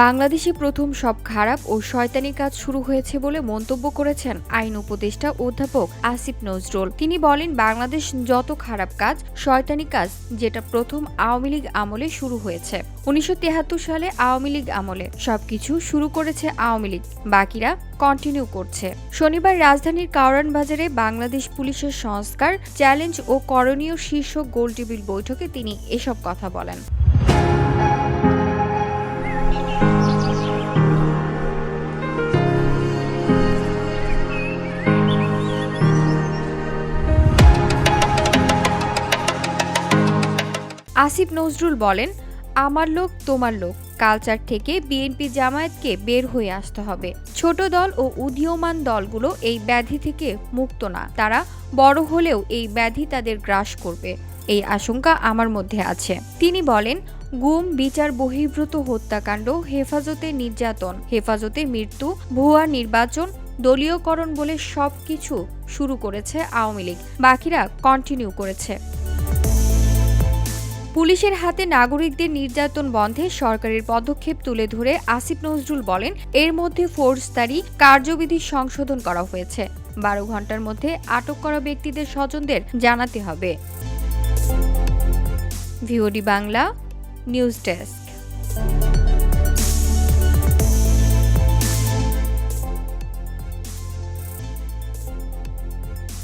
বাংলাদেশে প্রথম সব খারাপ ও শয়তানি কাজ শুরু হয়েছে বলে মন্তব্য করেছেন আইন উপদেষ্টা অধ্যাপক আসিফ নজরুল। তিনি বলেন, বাংলাদেশ যত খারাপ কাজ, শয়তানি কাজ, যেটা প্রথম আওয়ামী লীগ আমলে শুরু হয়েছে। ১৯৭৩ সালে আওয়ামী লীগ আমলে সবকিছু শুরু করেছে আওয়ামী লীগ, বাকিরা কন্টিনিউ করছে। শনিবার রাজধানীর কারওয়ান বাজারে বাংলাদেশ পুলিশের সংস্কার, চ্যালেঞ্জ ও করণীয় শীর্ষক গোলটেবিল বৈঠকে তিনি এসব কথা বলেন। আসিফ নজরুল বলেন, আমার লোক তোমার লোক কালচার থেকে বিএনপি জামায়াতকে বের হয়ে আসতে হবে। ছোট দল ও উদীয়মান দলগুলো এই ব্যাধি থেকে মুক্ত না। তারা বড় হলেও এই ব্যাধি তাদের গ্রাস করবে, এই আশঙ্কা আমার মধ্যে আছে। তিনি বলেন, গুম, বিচার বহির্ভূত হত্যাকাণ্ড, হেফাজতে নির্যাতন, হেফাজতে মৃত্যু, ভুয়া নির্বাচন, দলীয়করণ বলে সবকিছু শুরু করেছে আওয়ামী লীগ, বাকিরা কন্টিনিউ করেছে। পুলিশের হাতে নাগরিকদের নির্যাতন বন্ধে সরকারের পদক্ষেপ তুলে ধরে আসিফ নজরুল বলেন, এর মধ্যে ফৌজদারি কার্যবিধি সংশোধন করা হয়েছে। ১২ ঘন্টার মধ্যে আটক করা ব্যক্তিদের স্বজনদের জানাতে হবে। VOD Bangla news desk.